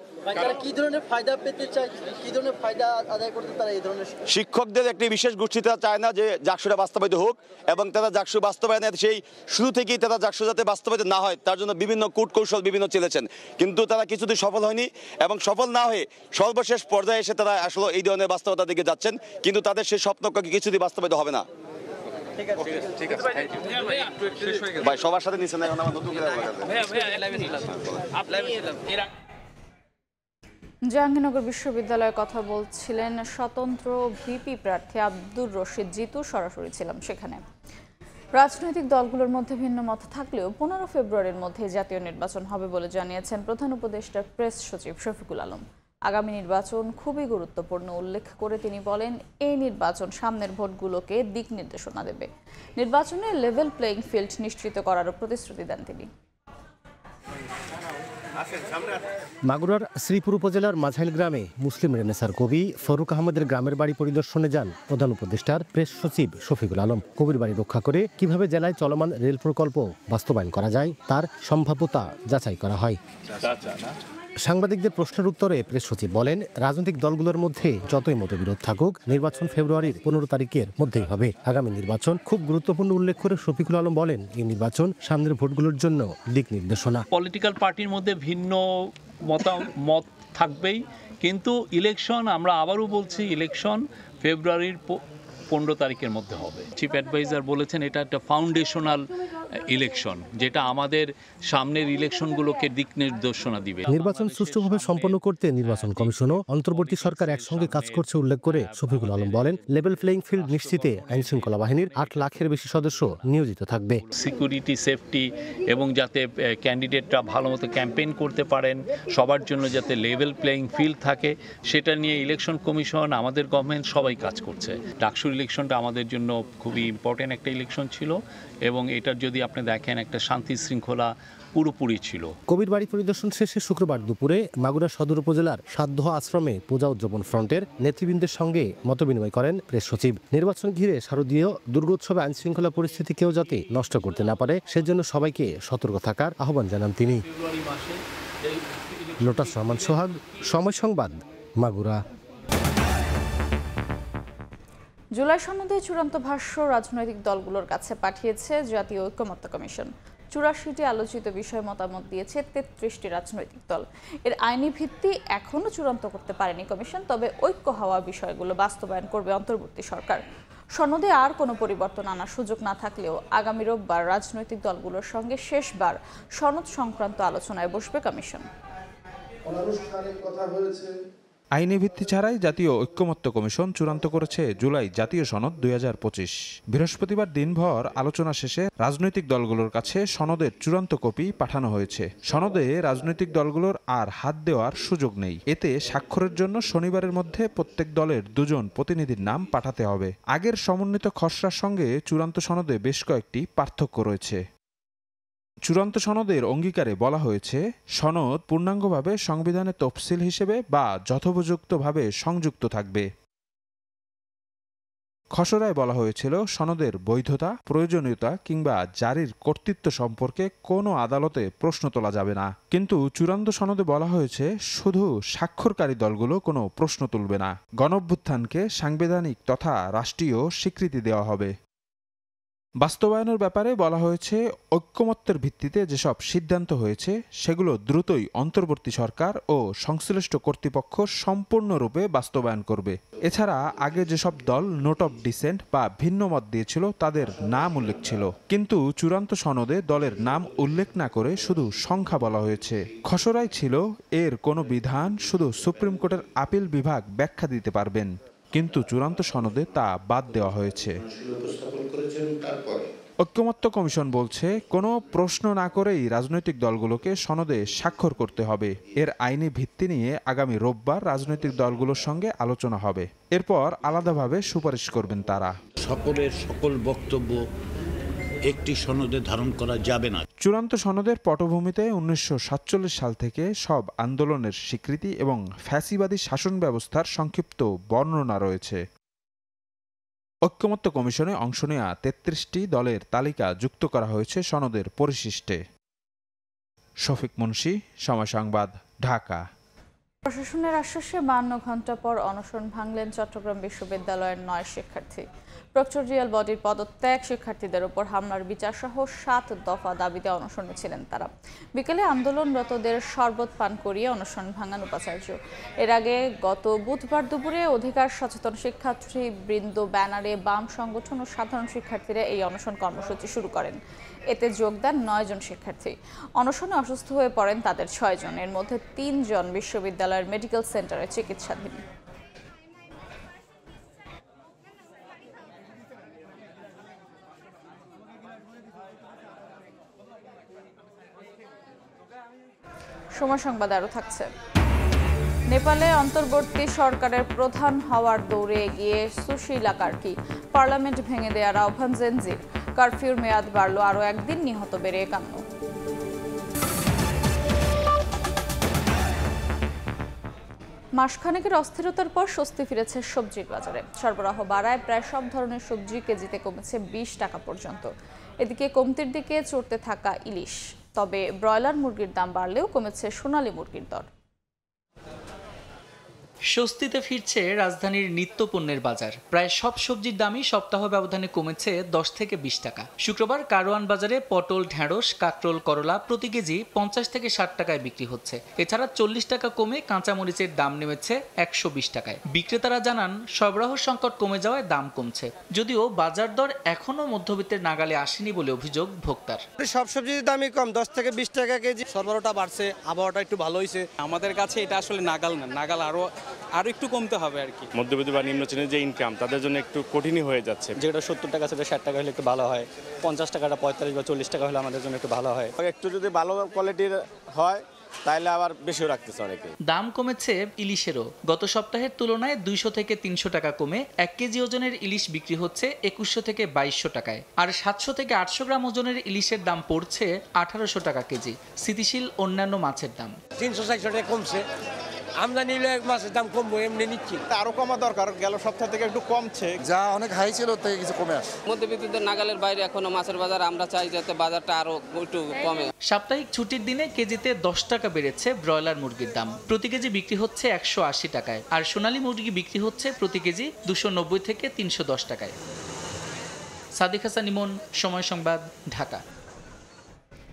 S21: কি ধরনের ফায়দা পেতে চায়, কি ধরনের ফায়দা আদায় করতে তারা এই ধরনের?
S20: শিক্ষকদের একটি বিশেষ গোষ্ঠী তারা চায় না যে জাকসুটা বাস্তবায়িত হোক, এবং তারা জাকসু বাস্তবায়নের সেই শুরু থেকেই তারা জাকসু যাতে বাস্তবায়িত না হয় তার জন্য বিভিন্ন কূটকৌশল বিভিন্ন চেলেছেন, কিন্তু তারা কিছুতেই সফল হয়নি, এবং সফল না হয়ে সর্বশেষ পর্যায়ে এসে তারা আসলে এই ধরনের বাস্তবতার দিকে যাচ্ছেন, কিন্তু তাদের সেই স্বপ্নকে কিছুতেই বাস্তবায়িত হবে না। ভাই সবার সাথে নিচে নাই, আমার নতুন করে
S1: জাহাঙ্গীরনগর বিশ্ববিদ্যালয়ের কথা বলছিলেন স্বতন্ত্র ভিপি প্রার্থী আব্দুর রশিদ জিতু, সরাসরি ছিলাম সেখানে। রাজনৈতিক দলগুলোর মধ্যে ভিন্ন মত থাকলেও 15 ফেব্রুয়ারির মধ্যে জাতীয় নির্বাচন হবে বলে জানিয়েছেন প্রধান উপদেষ্টার প্রেস সচিব শফিকুল আলম। আগামী নির্বাচন খুবই গুরুত্বপূর্ণ উল্লেখ করে তিনি বলেন, এই নির্বাচন সামনের ভোটগুলোকে দিক নির্দেশনা দেবে। নির্বাচনে লেভেল প্লেইং ফিল্ড নিশ্চিত করারও প্রতিশ্রুতি দেন তিনি।
S22: মাগুরার শ্রীপুর উপজেলার মাঝাইল গ্রামে মুসলিম রেনেসার কবি ফরুক আহমেদের গ্রামের বাড়ি পরিদর্শনে যান প্রধান উপদেষ্টার প্রেস সচিব শফিকুল আলম। কবির বাড়ি রক্ষা করে কিভাবে জেলায় চলমান রেল প্রকল্প বাস্তবায়ন করা যায় তার সম্ভাব্যতা যাচাই করা হয়। সাংবাদিকদের প্রশ্নের উত্তরে প্রেস সচিব বলেন, রাজনৈতিক দলগুলোর মধ্যে যতই মতবিরোধ থাকুক, নির্বাচন ফেব্রুয়ারির 15 তারিখের মধ্যেই হবে। আগামী নির্বাচন খুব গুরুত্বপূর্ণ উল্লেখ করে শফিকুল আলম বলেন, এই নির্বাচন সামনের ভোটগুলোর জন্য দিক নির্দেশনা।
S23: পলিটিক্যাল পার্টির মধ্যে ভিন্ন মত থাকবেই, কিন্তু ইলেকশন, আমরা আবারও বলছি, ইলেকশন ফেব্রুয়ারির 15 তারিখের মধ্যে হবে। চিফ অ্যাডভাইজার বলেছেন এটা একটা ফাউন্ডেশনাল ইলেকশন, যেটা আমাদের সামনের ইলেকশনগুলোকে দিক নির্দেশনা দিবে।
S22: নির্বাচন সুষ্ঠুভাবে সম্পন্ন করতে নির্বাচন কমিশন ও অন্তর্বর্তী সরকার একসঙ্গে কাজ করছে উল্লেখ করে শফিকুল আলম বলেন, লেভেল প্লেইং ফিল্ড নিশ্চিতে আইন শৃঙ্খলা বাহিনীর 8 লাখের বেশি সদস্য নিয়োজিত থাকবে।
S23: সিকিউরিটি, সেফটি এবং যাতে ক্যান্ডিডেটরা ভালো মতো ক্যাম্পেইন করতে পারেন, সবার জন্য যাতে লেভেল প্লেইং ফিল্ড থাকে, সেটা নিয়ে ইলেকশন কমিশন, আমাদের গভর্নমেন্ট সবাই কাজ করছে। ডাকসুর ইলেকশনটা আমাদের জন্য খুবই ইম্পর্টেন্ট একটা ইলেকশন ছিল, এবং এটার যদি আপনি দেখেন একটা শান্তি শৃঙ্খলা পুরোপুরি ছিল।
S22: কবির বাড়ি পরিদর্শন শেষে শুক্রবার দুপুরে মাগুরা সদর উপজেলার সাধ্যহ আশ্রমে পূজা উদযাপন ফ্রন্টের নেতৃবৃন্দের সঙ্গে মতবিনিময় করেন প্রেস সচিব। নির্বাচন ঘিরে শারদীয় দুর্গোৎসবে আইন শৃঙ্খলা পরিস্থিতি কেউ যাতে নষ্ট করতে না পারে সেজন্য সবাইকে সতর্ক থাকার আহ্বান জানান তিনি। লোটাস রহমান সোহাগ, সময় সংবাদ, মাগুরা।
S1: জুলাই সনদে চূড়ান্ত ভাষ্য রাজনৈতিক দলগুলোর কাছে পাঠিয়েছে জাতীয় ঐক্যমত্য কমিশন। 84টি আলোচিত বিষয়ে মতামত দিয়েছে 33টি রাজনৈতিক দল। এর আইনি ভিত্তি এখনও চূড়ান্ত করতে পারেনি কমিশন, তবে ঐক্য হওয়া বিষয়গুলো বাস্তবায়ন করবে অন্তর্বর্তী সরকার। সনদে আর কোনো পরিবর্তন আনার সুযোগ না থাকলেও আগামী রোববার রাজনৈতিক দলগুলোর সঙ্গে শেষবার সনদ সংক্রান্ত আলোচনায় বসবে কমিশন।
S24: আইনি ভিত্তি ছাড়াই জাতীয় ঐক্যমত্য কমিশন চূড়ান্ত করেছে জুলাই জাতীয় সনদ 2025। বৃহস্পতিবার দিনভর আলোচনা শেষে রাজনৈতিক দলগুলোর কাছে সনদের চূড়ান্ত কপি পাঠানো হয়েছে। সনদে রাজনৈতিক দলগুলোর আর হাত দেওয়ার সুযোগ নেই। এতে স্বাক্ষরের জন্য শনিবারের মধ্যে প্রত্যেক দলের 2 জন প্রতিনিধির নাম পাঠাতে হবে। আগের সমন্বিত খসড়ার সঙ্গে চূড়ান্ত সনদে বেশ কয়েকটি পার্থক্য রয়েছে। চূড়ান্ত সনদের অঙ্গীকারে বলা হয়েছে, সনদ পূর্ণাঙ্গভাবে সংবিধানের তফসিল হিসেবে বা যথোপযুক্তভাবে সংযুক্ত থাকবে। খসড়ায় বলা হয়েছিল, সনদের বৈধতা, প্রয়োজনীয়তা কিংবা জারির কর্তৃত্ব সম্পর্কে কোনো আদালতে প্রশ্ন তোলা যাবে না। কিন্তু চূড়ান্ত সনদে বলা হয়েছে, শুধু স্বাক্ষরকারী দলগুলো কোনো প্রশ্ন তুলবে না। গণঅভ্যুত্থানকে সাংবিধানিক তথা রাষ্ট্রীয় স্বীকৃতি দেওয়া হবে। বাস্তবায়নের ব্যাপারে বলা হয়েছে, ঐক্যমত্যের ভিত্তিতে যেসব সিদ্ধান্ত হয়েছে সেগুলো দ্রুতই অন্তর্বর্তী সরকার ও সংশ্লিষ্ট কর্তৃপক্ষ সম্পূর্ণরূপে বাস্তবায়ন করবে। এছাড়া আগে যেসব দল নোট অফ ডিসেন্ট বা ভিন্ন মত দিয়েছিল তাদের নাম উল্লেখ ছিল, কিন্তু চূড়ান্ত সনদে দলের নাম উল্লেখ না করে শুধু সংখ্যা বলা হয়েছে। খসড়ায় ছিল, এর কোনো বিধান শুধু সুপ্রিম কোর্টের আপিল বিভাগ ব্যাখ্যা দিতে পারবেন, কিন্তু চূড়ান্ত সনদে তা বাদ দেওয়া হয়েছে। ঐক্যমত্য কমিশন বলছে কোনো প্রশ্ন না করেই রাজনৈতিক দলগুলোকে সনদে স্বাক্ষর করতে হবে। এর আইনি ভিত্তি নিয়ে আগামী রোববার রাজনৈতিক দলগুলোর সঙ্গে আলোচনা হবে। এরপর আলাদাভাবে সুপারিশ করবেন তারা।
S3: সকলের সকল বক্তব্য একটি সনদে ধারণ করা যাবে না।
S24: চূড়ান্ত সনদের পটভূমিতে 1947 সাল থেকে সব আন্দোলনের স্বীকৃতি এবং ফ্যাসিবাদী শাসন ব্যবস্থার সংক্ষিপ্ত বর্ণনা রয়েছে। ঐক্যমত্য কমিশনে অংশ নেওয়া 33টি দলের তালিকা যুক্ত করা হয়েছে সনদের পরিশিষ্টে। শফিক মুন্সি, সময় সংবাদ, ঢাকা।
S1: প্রশাসনের আশ্বাসে 52 ঘণ্টা পর অনশন ভাঙলেন চট্টগ্রাম বিশ্ববিদ্যালয়ের 9 শিক্ষার্থী। প্রক্টরিয়াল বডির পদত্যাগ, শিক্ষার্থীদের উপর হামলার বিচার সহ 7 দফা দাবিতে অনশনে ছিলেন তারা। বিকেলে আন্দোলনরতদের শরবত পান করিয়ে অনশন ভাঙান উপাচার্য। এর আগে গত বুধবার দুপুরে অধিকার সচেতন শিক্ষার্থীবৃন্দ ব্যানারে বাম সংগঠন ও সাধারণ শিক্ষার্থীরা এই অনশন কর্মসূচি শুরু করেন। এতে যোগ দেন 9 জন শিক্ষার্থী। অনশনে অসুস্থ হয়ে পড়েন তাদের 6 জন, এর মধ্যে 3 জন বিশ্ববিদ্যালয়ের মেডিকেল সেন্টারে চিকিৎসাধীন। সময় সংবাদ আরও থাকছে। নেপালে অন্তর্বর্তী সরকারের প্রধান হওয়ার দৌড়ে এগিয়ে সুশীলা কার্কি। পার্লামেন্ট ভেঙে দেওয়ার আহ্বান জেনজির। কারফিউর মেয়াদ বাড়ল আরও একদিন, নিহত বেড়ে 51। মাসখানেকের অস্থিরতার পর স্বস্তি ফিরেছে সবজির বাজারে। সরবরাহ বাড়ায় প্রায় সব ধরনের সবজি কেজিতে কমেছে 20 টাকা পর্যন্ত। এদিকে কমতির দিকে চড়তে থাকা ইলিশ। তবে ব্রয়লার মুরগির দাম বাড়লেও কমেছে সোনালী মুরগির দর।
S4: স্বস্তিতে ফিরছে রাজধানীর নিত্যপণ্যের বাজার। প্রায় সব সবজির দামই সপ্তাহ ব্যবধানে কমেছে 10 থেকে 20 টাকা। শুক্রবার কারওয়ান বাজারে পটল, ঢেঁড়স, কাকরোল, করলা প্রতি কেজি 50 থেকে 60 টাকায় বিক্রি হচ্ছে। এছাড়া 40 টাকা কমে কাঁচামরিচের দাম নেমেছে 120 টাকায়। বিক্রেতারা জানান সরবরাহ সংকট কমে যাওয়ায় দাম কমছে, যদিও বাজার দর এখনো মধ্যবিত্তের নাগালে আসেনি বলে অভিযোগ ভোক্তার।
S5: সব সবজির দামই কম, 10 থেকে 20 টাকা কেজি। সরবরাহটা বাড়ছে, আবহাওয়াটা একটু ভালো হয়েছে। আমাদের কাছে এটা আসলে নাগাল না, নাগাল আরো একটু কমতে হবে আর কি।
S6: মধ্যবিত্ত বা নিম্ন শ্রেণীর যে ইনকাম তাদের জন্য একটু কঠিনই হয়ে যাচ্ছে।
S5: যেটা 70 টাকা সেটা 60 টাকা হলে একটু ভালো হয়, 50 টাকাটা 45 বা 40 টাকা হলে আমাদের জন্য একটু ভালো হয়।
S6: একটু যদি ভালো কোয়ালিটির হয় তাহলে আবার বেশিও রাখতেছে অনেকে।
S4: দাম কমেছে ইলিশেরও। গত সপ্তাহের তুলনায় 200 থেকে 300 টাকা কমে 1 কেজি ওজনের ইলিশ বিক্রি হচ্ছে 2100 থেকে 2200 টাকায়। আর 700 থেকে 800 গ্রাম ওজনের ইলিশের দাম পড়ছে 1800 টাকা কেজি। স্থিতিশীল অন্যান্য মাছের দাম
S5: 360 টাকা কমছে। আমদানি মাছের দাম কমবো, এমনি নিচ্ছি।
S6: আরো কমা দরকার, গেল সপ্তাহ থেকে একটু কমছে।
S5: যা অনেক হাই ছিল থেকে কিছু কমে আসে।
S25: মধ্যবিত্তদের নাগালের বাইরে এখনো মাছের বাজার। আমরা চাই যাতে বাজারটা আরো একটু কমে।
S4: সাপ্তাহিক ছুটির দিনে কেজিতে 10 টাকা বেড়েছে ব্রয়লার মুরগির দাম। প্রতি কেজি বিক্রি হচ্ছে 180 টাকায়। আর সোনালী মুরগি বিক্রি হচ্ছে প্রতি কেজি 290 থেকে 310 টাকায়। সাদিক হাসান ইমন, সময় সংবাদ, ঢাকা।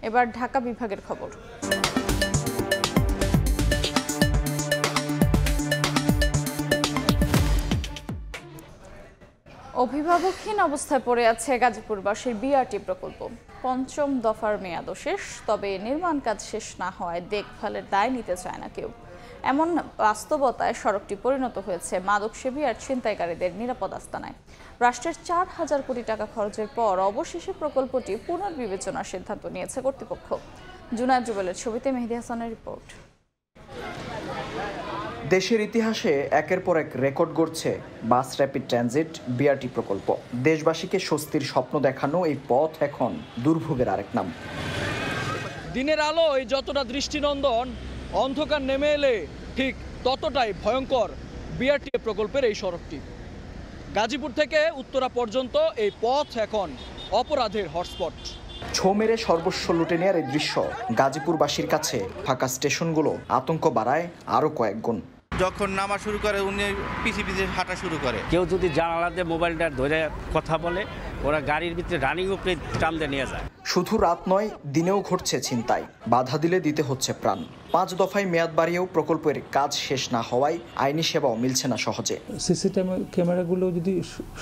S1: এবার ঢাকা বিভাগের খবর। অভিভাবকহীন অবস্থায় পড়ে আছে গাজীপুরবাসীর বিআরটি প্রকল্প। ৫ম দফার মেয়াদও শেষ, তবে নির্মাণ কাজ শেষ না হওয়ায় দেখভালের দায় নিতে চায় না কেউ। এমন বাস্তবতায় সড়কটি পরিণত হয়েছে মাদকসেবী আর ছিনতাইকারীদের নিরাপদ আস্তানায়। রাষ্ট্রের ৪,০০০ কোটি টাকা খরচের পর অবশেষে প্রকল্পটি পুনর্বিবেচনার সিদ্ধান্ত নিয়েছে কর্তৃপক্ষ। জুনায়েদ জুবেলের ছবিতে মেহেদী হাসানের রিপোর্ট।
S26: দেশের ইতিহাসে একের পর এক রেকর্ড গড়ছে বাস র্যাপিড ট্রানজিট বিআরটি প্রকল্প। দেশবাসীকে স্বস্তির স্বপ্ন দেখানো এই পথ এখন দুর্ভোগের আরেক নাম।
S27: দিনের আলোয় যতটা দৃষ্টিনন্দন, অন্ধকার নেমে এলে ঠিক ততটাই ভয়ঙ্কর বিআরটি প্রকল্পের এই সড়কটি। গাজীপুর থেকে উত্তরা পর্যন্ত এই পথ এখন অপরাধের হটস্পট।
S26: ছো মেরে সর্বস্ব লুটে নেওয়ার এই দৃশ্য গাজীপুরবাসীর কাছে ফাঁকা স্টেশনগুলো আতঙ্ক বাড়ায় আরো কয়েক গুণ।
S28: যখন নামা শুরু করে উনি পিছিয়ে পিছিয়ে হাঁটা শুরু করে।
S29: কেউ যদি জানালাতে মোবাইলটা ধরে কথা বলে, ওরা গাড়ির ভিতরে রানিং উপরে টান দিয়ে নিয়ে যায়।
S26: শুধু রাত নয়, দিনেও ঘটছে ছিনতাই। বাধা দিলে দিতে হচ্ছে প্রাণ। 5 দফায় মেয়াদ বাড়িয়েও প্রকল্পের কাজ শেষ না হওয়ায় আইনি সেবাও মিলছে না সহজে।
S30: সিসিটিভি ক্যামেরাগুলো যদি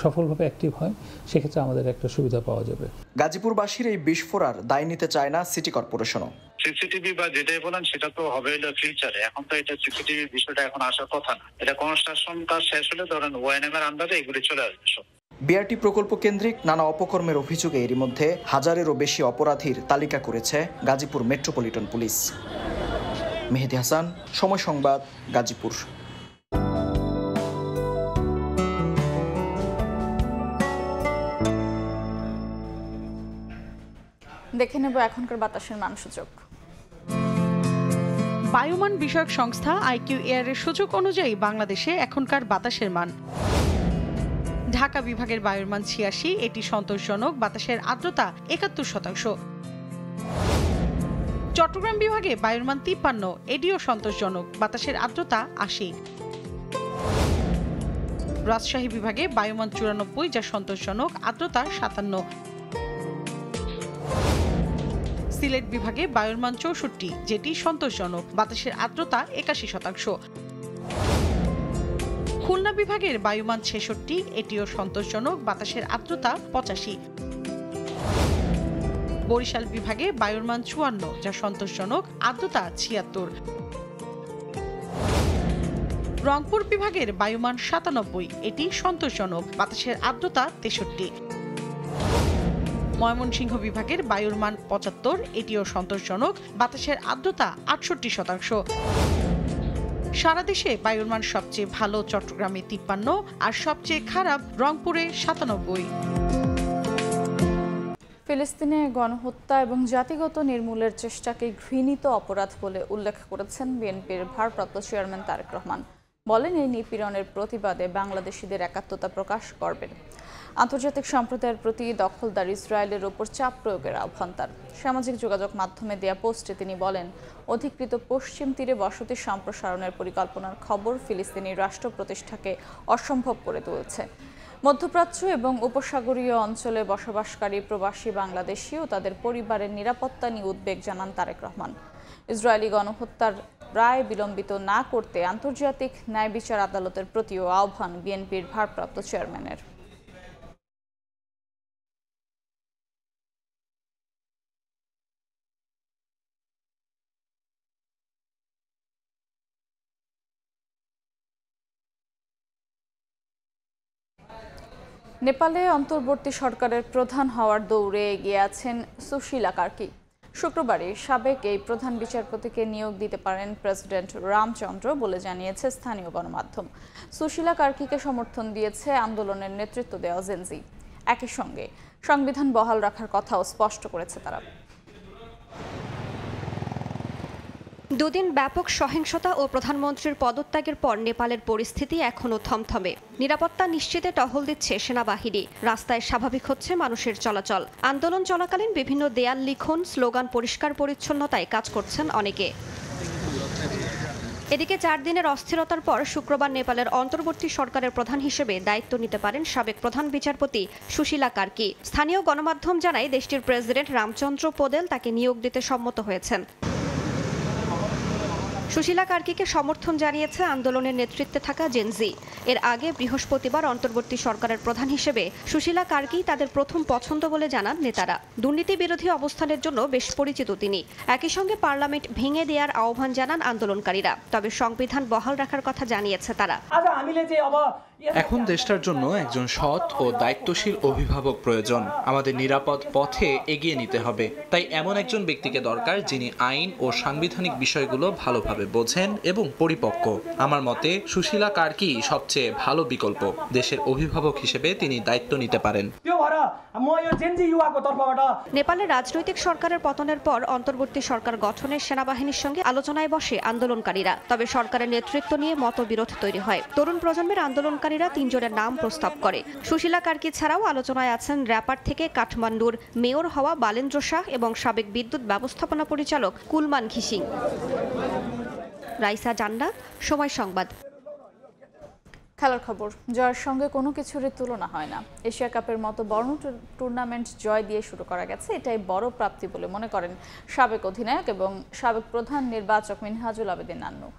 S30: সফলভাবে অ্যাক্টিভ হয়, সেক্ষেত্রে আমাদের একটা সুবিধা পাওয়া যাবে।
S26: গাজীপুরবাসীর এই বিস্ফোরার দায় নিতে চায় না সিটি কর্পোরেশনও।
S31: সিসিটিভি বা যেটাই বলেন সেটা তো হবে ফিউচারে। এখন তো এটা সিসিটিভি বিষয়টা এখন আসার কথা না। এটা কনস্ট্রাকশন কাজ শেষ হলে ধরেন ওয়াইএনএম এর আন্ডারে এগুলি চলে আসবে সব।
S26: বিআরটি প্রকল্প কেন্দ্রিক নানা অপকর্মের অভিযোগে এরই মধ্যে হাজারেরও বেশি অপরাধীর তালিকা করেছে গাজীপুর মেট্রোপলিটন পুলিশ। মেহেদী হাসান, সময় সংবাদ, গাজীপুর।
S1: দেখে নেব এখনকার বাতাসের মানসূচক।
S2: বায়ুমান বিষয়ক সংস্থা IQ এয়ারের সূচক অনুযায়ী বাংলাদেশে এখনকার বাতাসের মান: ঢাকা বিভাগের বায়ুর মান ৮৬, এটি সন্তোষজনক, বাতাসের আর্দ্রতা ৭১%। চট্টগ্রাম বিভাগে বায়ুর মান ৫৩, এটিও সন্তোষজনক, বাতাসের আর্দ্রতা ৮০। রাজশাহী বিভাগে বায়ুমান ৯৪, যা সন্তোষজনক, আর্দ্রতা ৫৭। সিলেট বিভাগে বায়ুর মান ৬৪, যেটি সন্তোষজনক, বাতাসের আর্দ্রতা ৮১%। খুলনা বিভাগের বায়ুমান ৬৬, এটিও সন্তোষজনক, বাতাসের আর্দ্রতা ৮৫। বরিশাল বিভাগে বায়ুর মান ৫৪, যা সন্তোষজনক, আর্দ্রতা ৭৬। রংপুর বিভাগের বায়ুমান ৯৭, এটি সন্তোষজনক, বাতাসের আর্দ্রতা ৬৩। ময়মনসিংহ বিভাগের বায়ুর মান ৭৫, এটিও সন্তোষজনক, বাতাসের আর্দ্রতা ৬৮%। সারা দেশে বায়ুর মান সবচেয়ে ভালো চট্টগ্রামে ৫৩ আর সবচেয়ে খারাপ রংপুরে ৯৭।
S1: ফিলিস্তিনে গণহত্যা এবং জাতিগত নির্মূলের চেষ্টাকে ঘৃণিত অপরাধ বলে উল্লেখ করেছেন বিএনপির ভারপ্রাপ্ত চেয়ারম্যান তারেক রহমান। বলেন, এই নিপীড়নের প্রতিবাদে বাংলাদেশিদের একাত্মতা প্রকাশ করবেন। আন্তর্জাতিক সম্প্রদায়ের প্রতি দখলদার ইসরায়েলের ওপর চাপ প্রয়োগের আহ্বান তার। সামাজিক যোগাযোগ মাধ্যমে দেয়া পোস্টে তিনি বলেন, অধিকৃত পশ্চিম তীরে বসতি সম্প্রসারণের পরিকল্পনার খবর ফিলিস্তিনি রাষ্ট্র প্রতিষ্ঠাকে অসম্ভব করে তুলছে। মধ্যপ্রাচ্য এবং উপসাগরীয় অঞ্চলে বসবাসকারী প্রবাসী বাংলাদেশি ও তাদের পরিবারের নিরাপত্তা নিয়ে উদ্বেগ জানান তারেক রহমান। ইসরায়েলি গণহত্যার রায় বিলম্বিত না করতে আন্তর্জাতিক ন্যায় বিচার আদালতের প্রতিও আহ্বান বিএনপির ভারপ্রাপ্ত চেয়ারম্যানের। নেপালে অন্তর্বর্তী সরকারের প্রধান হওয়ার দৌড়ে এগিয়ে আছেন সুশীলা কার্কি। শুক্রবারই সাবেক এই প্রধান বিচারপতিকে নিয়োগ দিতে পারেন প্রেসিডেন্ট রামচন্দ্র বলে জানিয়েছে স্থানীয় গণমাধ্যম। সুশীলা কার্কিকে সমর্থন দিয়েছে আন্দোলনের নেতৃত্ব দেওয়া জেনজি। একই সঙ্গে সংবিধান বহাল রাখার কথাও স্পষ্ট করেছে তারা।
S7: দুদিন ব্যাপক সহিংসতা ও প্রধানমন্ত্রীর পদত্যাগের পর নেপালের পরিস্থিতি এখনও থমথমে। নিরাপত্তা নিশ্চিতে টহল দিচ্ছে সেনাবাহিনী, রাস্তায় স্বাভাবিক হচ্ছে মানুষের চলাচল। আন্দোলন চলাকালীন বিভিন্ন দেয়াল লিখন, স্লোগান, পরিষ্কার পরিচ্ছন্নতায় কাজ করছেন অনেকে। এদিকে ৪ দিনের অস্থিরতার পর শুক্রবার নেপালের অন্তর্বর্তী সরকারের প্রধান হিসেবে দায়িত্ব নিতে পারেন সাবেক প্রধান বিচারপতি সুশীলা কার্কি। স্থানীয় গণমাধ্যম জানায়, দেশটির প্রেসিডেন্ট রামচন্দ্র পোদেল তাকে নিয়োগ দিতে সম্মত হয়েছেন। সুশীলা কার্কিকে সমর্থন জানিয়েছে আন্দোলনের নেতৃত্বে থাকা জেনজি। এর আগে বৃহস্পতিবার অন্তর্বর্তী সরকারের প্রধান হিসেবে সুশীলা কার্কি তাদের প্রথম পছন্দ বলে জানান নেতারা। দুর্নীতি বিরোধী অবস্থানের জন্য বেশ পরিচিত তিনি। একই সঙ্গে পার্লামেন্ট ভেঙে দেওয়ার আহ্বান জানান আন্দোলনকারীরা। তবে সংবিধান বহাল রাখার কথা জানিয়েছে তারা।
S4: এখন দেশটার জন্য একজন সৎ ও দায়িত্বশীল অভিভাবক প্রয়োজন। আমাদের নিরাপদ পথে এগিয়ে নিতে হবে। তাই এমন একজন ব্যক্তিকে দরকার যিনি আইন ও সাংবিধানিক বিষয়গুলো ভালোভাবে বোঝেন এবং পরিপক্ক। আমার মতে সুশীলা কার্কি সবচেয়ে ভালো বিকল্প। দেশের অভিভাবক হিসেবে তিনি দায়িত্ব নিতে পারেন।
S7: নেপালের রাজনৈতিক সরকারের পতনের পর অন্তর্বর্তী সরকার গঠনের সেনাবাহিনীর সঙ্গে আলোচনায় বসে আন্দোলনকারীরা। তবে সরকারের নেতৃত্ব নিয়ে মতবিরোধ তৈরি হয়। তরুণ প্রজন্মের আন্দোলনকারীরা ৩ জনের নাম প্রস্তাব করে। সুশীলা কার্কি ছাড়াও আলোচনায় আছেন র্যাপার থেকে কাঠমান্ডুর মেয়র হওয়া বালেন্দ্র শাহ এবং সাবেক বিদ্যুৎ ব্যবস্থাপনা পরিচালক কুলমান ঘিসিং। রাইসা জান্নাত, সময় সংবাদ।
S1: খেলার খবর। জয়ের সঙ্গে কোনো কিছুরই তুলনা হয় না। এশিয়া কাপের মতো বড় টুর্নামেন্ট জয় দিয়ে শুরু করা গেছে, এটাই বড় প্রাপ্তি বলে মনে করেন সাবেক অধিনায়ক এবং সাবেক প্রধান নির্বাচক মিনহাজুল আবেদিন নান্নু।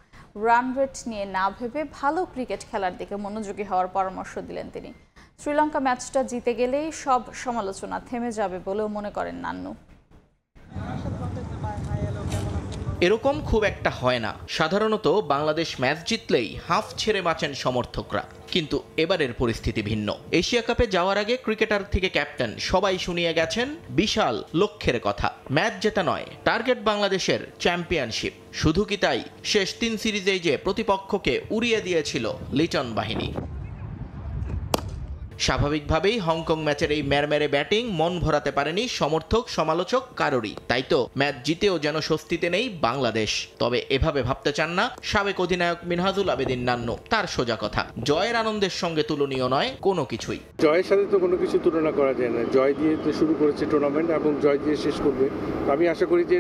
S1: রান রেট নিয়ে না ভেবে ভালো ক্রিকেট খেলার দিকে মনোযোগী হওয়ার পরামর্শ দিলেন তিনি। শ্রীলঙ্কা ম্যাচটা জিতে গেলেই সব সমালোচনা থেমে যাবে বলেও মনে করেন নান্নু।
S9: এরকম খুব একটা হয় না। সাধারণত বাংলাদেশ ম্যাচ জিতলেই হাফ ছেড়ে বাঁচেন সমর্থকরা, কিন্তু এবারের পরিস্থিতি ভিন্ন। এশিয়া কাপে যাওয়ার আগে ক্রিকেটার থেকে ক্যাপ্টেন সবাই শুনিয়ে গেছেন বিশাল লক্ষ্যের কথা। ম্যাচ জেতা নয়, টার্গেট বাংলাদেশের চ্যাম্পিয়নশিপ। শুধু কি তাই, শেষ 3 সিরিজেই যে প্রতিপক্ষকে উড়িয়ে দিয়েছিল লিটন বাহিনী। স্বাভাবিকভাবেই হংকং ম্যাচের এই মেরমেরে ব্যাটিং মন ভরাতে পারেনি সমর্থক সমালোচক কারোরই। তাই তো ম্যাচ জিতেও যেন স্বস্তিতে নেই বাংলাদেশ। তবে এভাবে ভাবতে চান না সাবেক অধিনায়ক মিনহাজুল আবেদিন নান্নু। তার সোজা কথা, জয়ের আনন্দের সঙ্গে তুলনীয় নয় কোনো কিছুই।
S10: জয়ের সাথে তো কোনো কিছু তুলনা করা যায় না। জয় দিয়ে তো শুরু করেছে টুর্নামেন্ট এবং জয় দিয়ে শেষ করবে। আমি আশা করি যে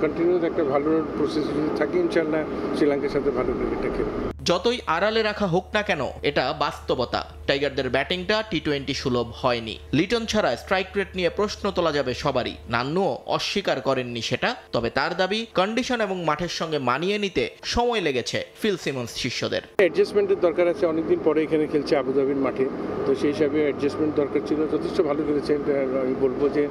S10: কন্টিনিউস একটা ভালো প্রসেস যদি থাকে, ইনশাআল্লাহ শ্রীলঙ্কার সাথে ভালো ক্রিকেটটা খেলবে।
S9: যতই আড়ালে রাখা হোক না কেন, এটা বাস্তবতা। টাইগারদের ব্যাটিংটা টি-20 সুলভ হয়নি। লিটন ছাড়া স্ট্রাইক রেট নিয়ে প্রশ্ন তোলা যাবে সবারই। নান্নুও অস্বীকার করেননি সেটা। তবে তার দাবি, কন্ডিশন এবং মাঠের সঙ্গে মানিয়ে নিতে সময় লেগেছে ফিল সিমন্স শিষ্যদের।
S10: অ্যাডজাস্টমেন্টের দরকার আছে। অনেকদিন পরে এখানে খেলছে আবুধাবির মাঠে, তো সেই হিসাবে অ্যাডজাস্টমেন্ট দরকার ছিল। যথেষ্ট ভালো খেলেছেন। আমি বলবো যে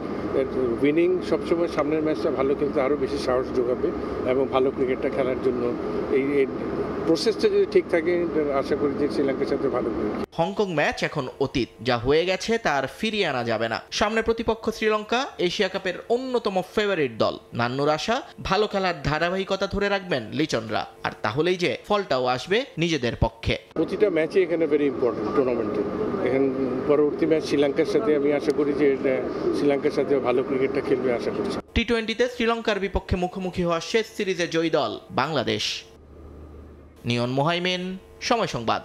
S10: উইনিং সবসময় সামনের ম্যাচটা ভালো খেলতে আরও বেশি সাহস যোগাবে এবং ভালো ক্রিকেটটা খেলার জন্য এই প্রসেসটা যদি ঠিক থাকে, আশা করি যে শ্রীলঙ্কার সাথে ভালো ক্রিকেট।
S9: হংকং ম্যাচ এখন অতীত। যা হয়ে গেছে তার ফিরিয়ে আনা যাবে না। সামনে প্রতিপক্ষ শ্রীলঙ্কা, এশিয়া কাপের অন্যতম ফেভারিট দল। নান্নুর আশা, ভালো খেলার ধারাবাহিকতা ধরে রাখবেন লিটনরা। আর তাহলেই যে ফলটাও আসবে নিজেদের পক্ষে।
S10: প্রতিটা ম্যাচই এখানে ভেরি ইম্পর্টেন্ট টুর্নামেন্টে। এখন পরবর্তী ম্যাচ শ্রীলঙ্কার সাথে, আমি আশা করি যে শ্রীলঙ্কার সাথে ভালো ক্রিকেটটা খেলবে আশা করছি।
S9: টি-20তে শ্রীলঙ্কার বিপক্ষে মুখোমুখি হওয়া শেষ সিরিজে জয়ী দল বাংলাদেশ। নিয়ন মোহাইমিন, সময় সংবাদ।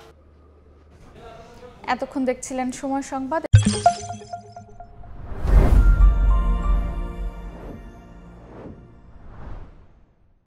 S1: এতক্ষণ দেখছিলেন সময় সংবাদ।